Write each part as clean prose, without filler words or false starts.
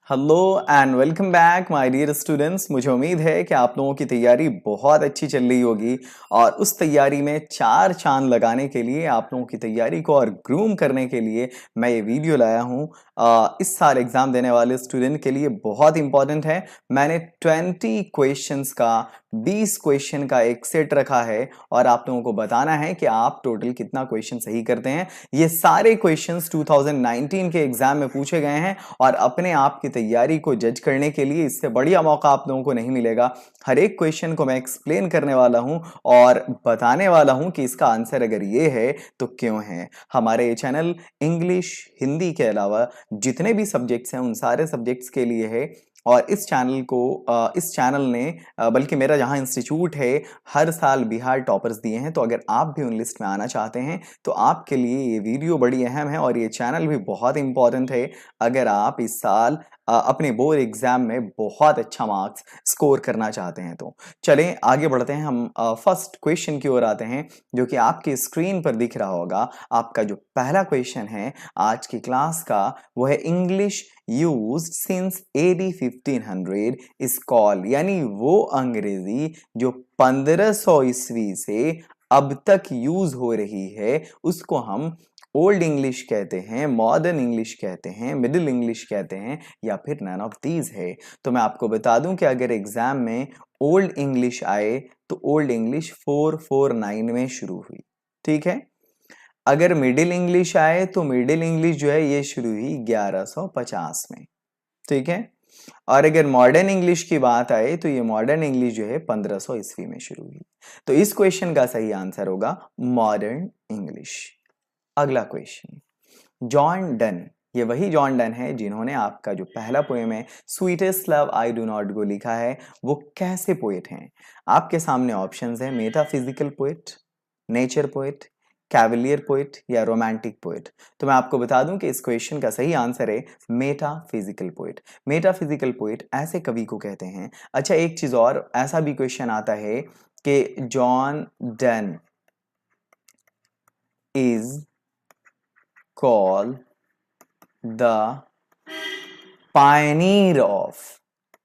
Hello and welcome back my dear students. मुझे उम्मीद है कि आप लोगों की तैयारी बहुत अच्छी चल रही होगी और उस तैयारी में चार चांद लगाने के लिए आप लोगों की तैयारी को और ग्रूम करने के लिए मैं ये वीडियो लाया हूँ। इस साल एग्जाम देने वाले स्टूडेंट के लिए बहुत इंपॉर्टेंट है। मैंने 20 क्वेश्चंस का 20 क्वेश्चन का एक सेट रखा है और आप लोगों को बताना है कि आप टोटल कितना क्वेश्चन सही करते हैं। ये सारे क्वेश्चंस 2019 के एग्जाम में पूछे गए हैं और अपने आप की तैयारी को जज करने के लिए इससे बढ़िया मौका आप लोगों को नहीं मिलेगा। हर एक क्वेश्चन को मैं एक्सप्लेन करने वाला हूं और बताने वाला हूं कि इसका आंसर अगर ये है तो क्यों है। हमारे ये चैनल इंग्लिश हिंदी के अलावा जितने भी सब्जेक्ट्स हैं उन सारे सब्जेक्ट्स के लिए है और इस चैनल ने बल्कि मेरा जहां इंस्टीट्यूट है हर साल बिहार टॉपर्स दिए हैं। तो अगर आप भी उन लिस्ट में आना चाहते हैं तो आपके लिए ये वीडियो बड़ी अहम है और ये चैनल भी बहुत इंपॉर्टेंट है अगर आप इस साल अपने बोर्ड एग्जाम में बहुत अच्छा मार्क्स स्कोर करना चाहते हैं। तो चलें आगे बढ़ते हैं। हम फर्स्ट क्वेश्चन की ओर आते हैं जो कि आपकी स्क्रीन पर दिख रहा होगा। आपका जो पहला क्वेश्चन है आज की क्लास का वो है English used since AD 1500 is called, यानी वो अंग्रेजी जो 1500 ईस्वी से अब तक यूज हो रही है उसको हम ओल्ड इंग्लिश कहते हैं, मॉडर्न इंग्लिश कहते हैं, मिडिल इंग्लिश कहते हैं या फिर नन ऑफ दीज है। तो मैं आपको बता दूं कि अगर एग्जाम में ओल्ड इंग्लिश आए तो ओल्ड इंग्लिश 449 में शुरू हुई, ठीक है। अगर मिडिल इंग्लिश आए तो मिडिल इंग्लिश जो है ये शुरू हुई 1150 में, ठीक है। और अगर मॉडर्न इंग्लिश की बात आए तो ये मॉडर्न इंग्लिश जो है 1500 ईस्वी में शुरू हुई। तो इस क्वेश्चन का सही आंसर होगा मॉडर्न इंग्लिश। अगला क्वेश्चन, जॉन डन, ये वही जॉन डन है जिन्होंने आपका जो पहला पोएम है sweetest love I do not go लिखा है। वो कैसे पोएट हैं? आपके सामने ऑप्शंस है metaphysical poet, nature poet, Cavalier poet या रोमांटिक पोएट। तो मैं आपको बता दूं कि इस क्वेश्चन का सही आंसर है मेटाफिजिकल पोएट। मेटाफिजिकल पोएट ऐसे कवि को कहते हैं। अच्छा एक चीज और, ऐसा भी क्वेश्चन आता है कि John Donne is called the pioneer of,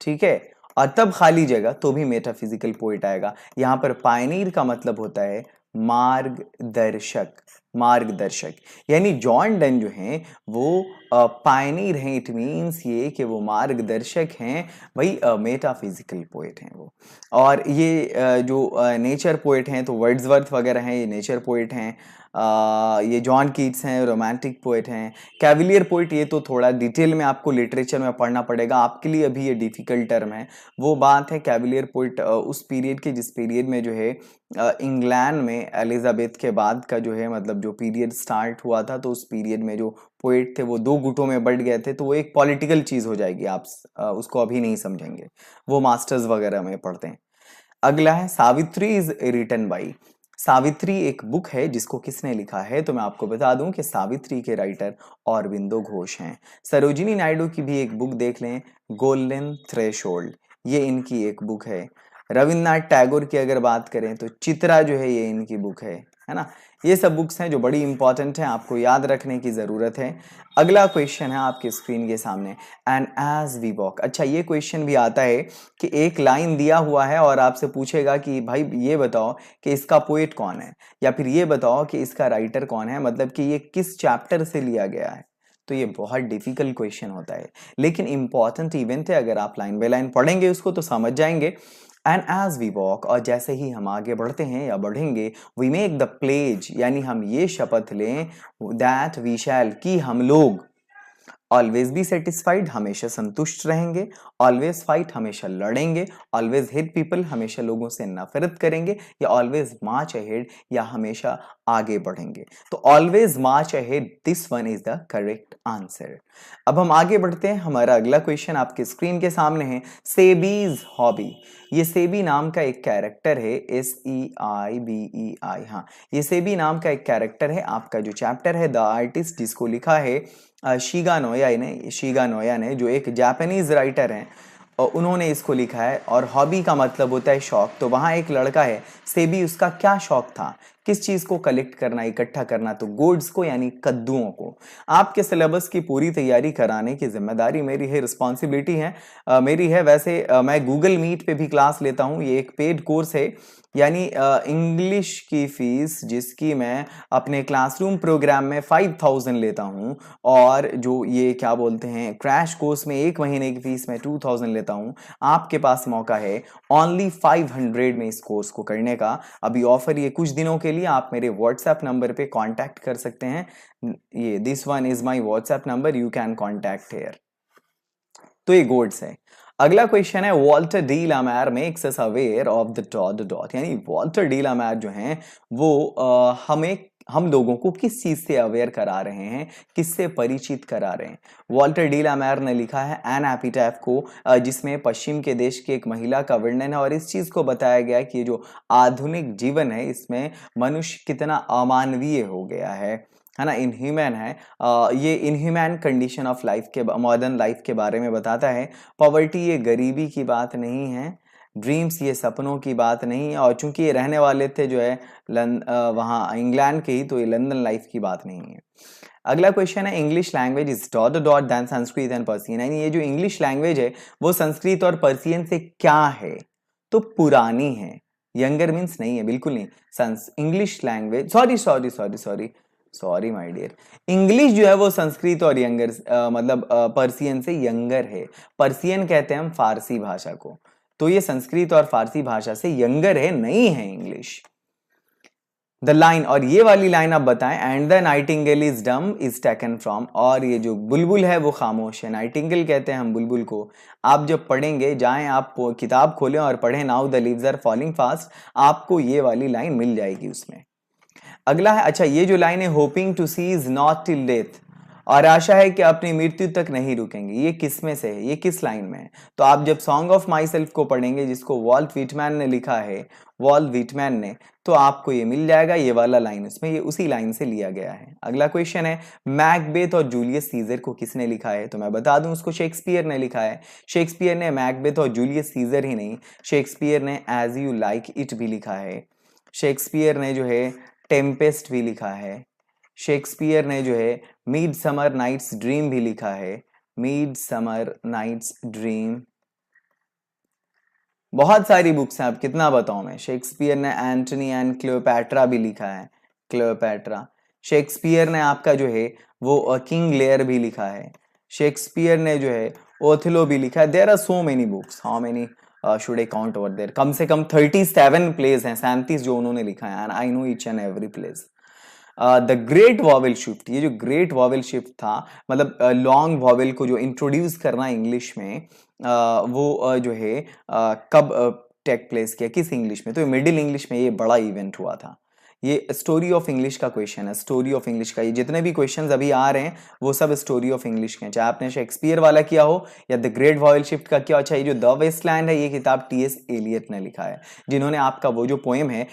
ठीक है। और तब खाली जगह तो भी मेटाफिजिकल पोएट आएगा। यहां पर पायनीर का मतलब होता है मार्गदर्शक, मार्गदर्शक। यानी जॉन डन जो हैं वो पायनीर हैं, इट मीन्स ये कि वो मार्गदर्शक हैं, भाई मेटाफिजिकल पोएट हैं वो। और ये जो नेचर पोएट हैं तो वर्ड्सवर्थ वगैरह हैं, ये नेचर पोएट हैं। ये जॉन कीट्स हैं, रोमांटिक पोएट हैं। कैवलियर पोएट ये तो थोड़ा डिटेल में आपको लिटरेचर में पढ़ना पड़ेगा, आपके लिए अभी ये डिफिकल्ट टर्म है। वो बात है कैवलियर पोएट उस पीरियड के जिस पीरियड में जो है इंग्लैंड में एलिजाबेथ के बाद का जो है मतलब जो पीरियड स्टार्ट हुआ था, तो उस पीरियड में जो पोएट थे वो दो गुटों में बंट गए थे। तो वो एक पॉलिटिकल चीज हो जाएगी, आप उसको अभी नहीं समझेंगे, वो मास्टर्स वगैरह में पढ़ते हैं। अगला है Savitri is written by. Savitri एक बुक है जिसको किसने लिखा है? तो मैं आपको बता दूं कि सावित्री के राइटर अरविंदो घोष हैं। सरोजिनी नायडू की भी एक बुक देख लें, गोल्डन थ्रेशोल्ड, ये इनकी एक बुक है। रविन्द्रनाथ टैगोर की अगर बात करें तो चित्रा जो है ये इनकी बुक है ना। ये सब बुक्स हैं जो बड़ी इंपॉर्टेंट हैं, आपको याद रखने की जरूरत है। अगला क्वेश्चन है आपके स्क्रीन के सामने, एंड एज वी वॉक। अच्छा ये क्वेश्चन भी आता है कि एक लाइन दिया हुआ है और आपसे पूछेगा कि भाई ये बताओ कि इसका पोएट कौन है, या फिर ये बताओ कि इसका राइटर कौन है, मतलब कि ये किस चैप्टर से लिया गया है। तो ये बहुत डिफिकल्ट क्वेश्चन होता है लेकिन इंपॉर्टेंट इवेंट है। अगर आप लाइन बाय लाइन पढ़ेंगे उसको तो समझ जाएंगे। एंड एज वी वॉक, और जैसे ही हम आगे बढ़ते हैं या बढ़ेंगे, वी मेक द प्लेज, यानी हम ये शपथ लें दैट वी शैल, कि हम लोग ऑलवेज बी सेटिस्फाइड, हमेशा संतुष्ट रहेंगे, ऑलवेज फाइट, हमेशा लड़ेंगे, ऑलवेज हेट पीपल, हमेशा लोगों से नफरत करेंगे, या ऑलवेज मार्च अहेड, या हमेशा आगे बढ़ेंगे। तो always March ahead, this one is the correct answer. अब हम आगे बढ़ते हैं। हमारा अगला क्वेश्चन आपके स्क्रीन के सामने है, सेबीज हॉबी। ये सेबी नाम का एक कैरेक्टर है, SEIBEI, हाँ ये सेबी नाम का एक कैरेक्टर है। आपका जो चैप्टर है द आर्टिस्ट, जिसको लिखा है शिगा नोया ने, जो एक जापानीज राइटर हैं, और उन्होंने इसको लिखा है। और हॉबी का मतलब होता है शौक। तो वहां एक लड़का है सेबी, उसका क्या शौक था किस चीज को कलेक्ट करना, इकट्ठा करना, तो गोड्स को यानी कद्दुओं को। आपके सिलेबस की पूरी तैयारी कराने की जिम्मेदारी मेरी है, रिस्पॉन्सिबिलिटी है मेरी है। वैसे मैं गूगल मीट पे भी क्लास लेता हूँ, ये एक पेड कोर्स है, यानी इंग्लिश की फीस जिसकी मैं अपने क्लासरूम प्रोग्राम में 5000 लेता हूं, और जो ये क्या बोलते हैं क्रैश कोर्स में 1 महीने की फीस में 2000 लेता हूं। आपके पास मौका है ओनली 500 में इस कोर्स को करने का। अभी ऑफर ये कुछ दिनों के लिए, आप मेरे व्हाट्सएप नंबर पे कांटेक्ट कर सकते हैं। ये this one is my WhatsApp number, you can contact here. तो ये गोड्स है। अगला क्वेश्चन है, Walter D Lamar makes us aware of the dot dot, यानी वॉल्टर डी लामार जो हैं वो हम लोगों को किस चीज से अवेयर करा रहे हैं, किससे परिचित करा रहे हैं। वॉल्टर डी लामार ने लिखा है एन एपिटैफ को, जिसमें पश्चिम के देश की एक महिला का वर्णन है, और इस चीज को बताया गया कि जो आधुनिक जीवन है इसमें मनुष्य कितना अमानवीय हो गया है ना, इनह्यूमन है। ये इनह्यूमन कंडीशन ऑफ लाइफ के, मॉडर्न लाइफ के बारे में बताता है। पॉवर्टी ये गरीबी की बात नहीं है, ड्रीम्स ये सपनों की बात नहीं है, और चूंकि ये रहने वाले थे जो है वहाँ इंग्लैंड के ही, तो ये लंदन लाइफ की बात नहीं है। अगला क्वेश्चन है, English language is dot dot then Sanskrit and Persian, यानी ये जो इंग्लिश लैंग्वेज है वो संस्कृत और पर्सियन से क्या है, तो पुरानी है। यंगर मीन्स नहीं है, बिल्कुल नहीं। English language, sorry my dear, English जो है वो संस्कृत और यंगर मतलब पर्सियन से यंगर है। पर्सियन कहते हैं हम फारसी भाषा को, तो ये संस्कृत और फारसी भाषा से यंगर है, नहीं है इंग्लिश। द लाइन, और ये वाली लाइन आप बताएं, and the Nightingale is dumb is taken from, और ये जो बुलबुल है वो खामोश है। नाइटिंगेल कहते हैं हम बुलबुल को। आप जब पढ़ेंगे, जाएं आप किताब खोलें और पढ़ें now the leaves are falling fast, आपको ये वाली लाइन मिल जाएगी उसमें। अगला है, अच्छा ये जो लाइन है, hoping to see is not till death, और आशा है कि अपनी मृत्यु तक नहीं रुकेंगे, ये किस में से है, ये किस लाइन में है। तो आप जब सॉन्ग ऑफ माई सेल्फ को पढ़ेंगे, जिसको वॉल्ट व्हिटमैन ने लिखा है, वॉल्ट व्हिटमैन ने, तो आपको ये मिल जाएगा, ये वाला लाइन उसमें, ये उसी लाइन से लिया गया है। अगला क्वेश्चन है, मैकबेथ और जूलियस सीजर को किसने लिखा है, तो मैं बता दूं उसको शेक्सपियर ने लिखा है। शेक्सपियर ने मैकबेथ और जूलियस सीजर ही नहीं, शेक्सपियर ने एज यू लाइक इट भी लिखा है। शेक्सपियर ने जो है टेम्पेस्ट भी लिखा है। शेक्सपियर ने जो है मिड समर नाइट्स ड्रीम भी लिखा है। मिड समर नाइट्स ड्रीम, बहुत सारी बुक्स हैं, अब कितना बताऊं मैं। शेक्सपियर ने एंटनी एंड क्लियोपैट्रा भी लिखा है, क्लियोपैट्रा। शेक्सपियर ने आपका जो है वो किंग लेयर भी लिखा है। शेक्सपियर ने जो है ओथेलो भी लिखा है। There are so many books, how many should I count over there, कम से कम 37 प्लेस हैं, 37 जो उन्होंने लिखा है, and I know each and every place. The great vowel shift, ये जो ग्रेट वॉवेल शिफ्ट था, मतलब लॉन्ग वॉवेल को जो इंट्रोड्यूस करना इंग्लिश में, वो जो है कब टेक प्लेस किया, किस इंग्लिश में, तो मिडिल इंग्लिश में ये बड़ा इवेंट हुआ था। ये स्टोरी ऑफ इंग्लिश का क्वेश्चन है, स्टोरी ऑफ इंग्लिश का। ये जितने भी क्वेश्चंस अभी आ रहे हैं वो सब स्टोरी ऑफ इंग्लिश के हैं, चाहे आपने शेक्सपियर वाला किया हो या द ग्रेट वॉवेल शिफ्ट का किया। अच्छा, ये जो द वेस्टलैंड है, ये किताब टी.एस. एलियट ने लिखा है, जिन्होंने आपका वो जो पोएम है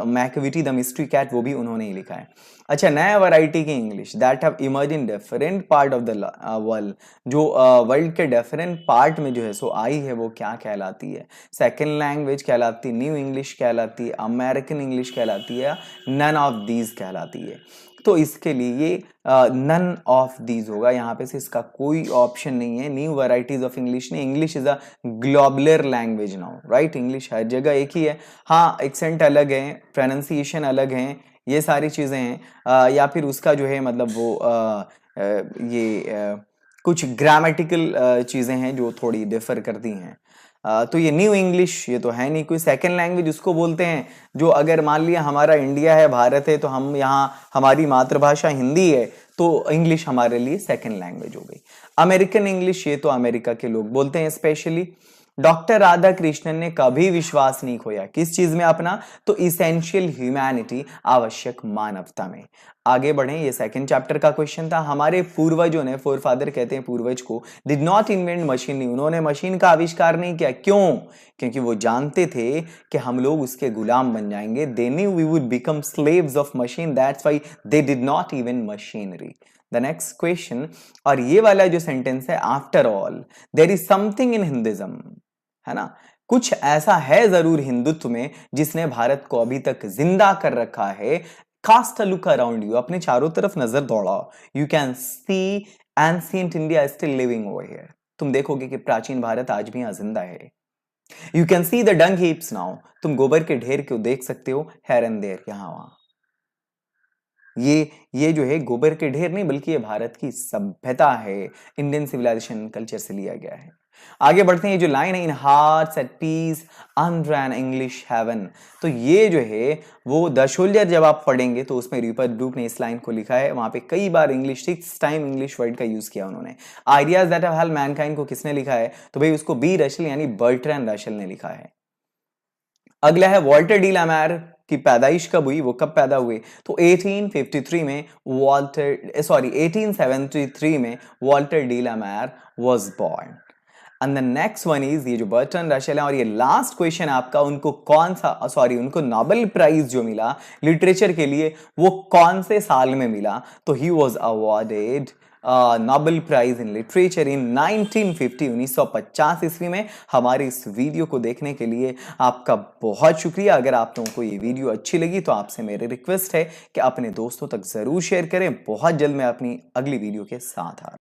मैकविटी द मिस्ट्री कैट, वो भी उन्होंने ही लिखा है। अच्छा, नया वैरायटी की English that have emerge in different part of the world, जो वर्ल्ड के डिफरेंट पार्ट में जो है सो आई है, वो क्या कहलाती है। सेकेंड लैंग्वेज कहलाती है, न्यू इंग्लिश कहलाती है, अमेरिकन इंग्लिश कहलाती है, नन ऑफ दीज कहलाती है। तो इसके लिए ये नन ऑफ दीज होगा यहाँ पे से, इसका कोई ऑप्शन नहीं है। न्यू वैरायटीज ऑफ इंग्लिश ने, English is a globaler language now, right. English हर जगह एक ही है, हाँ एक्सेंट अलग है, प्रोनाउंसिएशन अलग है, ये सारी चीजें हैं, या फिर उसका जो है मतलब वो कुछ ग्रामेटिकल चीजें हैं जो थोड़ी डिफर करती हैं। तो ये न्यू इंग्लिश ये तो है नहीं कोई। सेकेंड लैंग्वेज उसको बोलते हैं जो, अगर मान लिया हमारा इंडिया है, भारत है, तो हम यहाँ हमारी मातृभाषा हिंदी है, तो इंग्लिश हमारे लिए सेकेंड लैंग्वेज हो गई। अमेरिकन इंग्लिश ये तो अमेरिका के लोग बोलते हैं स्पेशली। डॉक्टर राधा कृष्णन ने कभी विश्वास नहीं खोया, किस चीज में अपना, तो इसेंशियल ह्यूमैनिटी, आवश्यक मानवता में। आगे बढ़ें, ये सेकंड चैप्टर का क्वेश्चन था। हमारे पूर्वजों ने, फोरफादर कहते हैं पूर्वज को, डिड नॉट इन्वेंट मशीन, उन्होंने मशीन का आविष्कार नहीं किया। क्यों? क्योंकि वो जानते थे कि हम लोग उसके गुलाम बन जाएंगे। They knew we would become slaves of machine, that's why they did not invent machinery. The next question, और ये वाला जो सेंटेंस है, after all there is something in Hinduism, है ना। कुछ ऐसा है जरूर हिंदुत्व में जिसने भारत को अभी तक जिंदा कर रखा है। Cast a look around you, अपने चारों तरफ नजर दौड़ाओ। You can see ancient India still living over here. तुम देखोगे कि प्राचीन भारत आज भी यहां जिंदा है। You can see the Dang heaps now. तुम गोबर के ढेर को देख सकते हो हेयर एंड देयर, यहां वहां। ये जो है गोबर के ढेर नहीं, बल्कि ये भारत की सभ्यता है, इंडियन सिविलाइजेशन कल्चर से लिया गया है। आगे बढ़ते हैं। ये जो लाइन है, in hearts at peace under an English heaven, तो ये जो है वो द सोल्जर जब आप पढ़ेंगे तो उसमें रूपर्ट ब्रूक ने इस लाइन को लिखा है। वहां पे कई बार इंग्लिश, 6 टाइम इंग्लिश वर्ड का यूज किया उन्होंने। Ideas that have helped Mankind को किसने लिखा है? तो भाई उसको बी रशल यानी बर्ट्रैंड रशल ने लिखा है। अगला है वॉल्टर डी लैमार की पैदाइश कब हुई, वो कब पैदा हुए? तो 1853 में 1873 में Walter de la Mare was born. And the next one is, ये जो बर्ट्रैंड रशल है और ये लास्ट क्वेश्चन आपका, उनको कौन सा उनको नोबेल प्राइज जो मिला लिटरेचर के लिए वो कौन से साल में मिला? तो he was awarded Nobel Prize in literature in 1950, 1950 ईस्वी में। हमारे इस वीडियो को देखने के लिए आपका बहुत शुक्रिया। अगर आप लोगों को ये वीडियो अच्छी लगी तो आपसे मेरी रिक्वेस्ट है कि अपने दोस्तों तक जरूर शेयर करें। बहुत जल्द मैं अपनी अगली वीडियो के साथ आ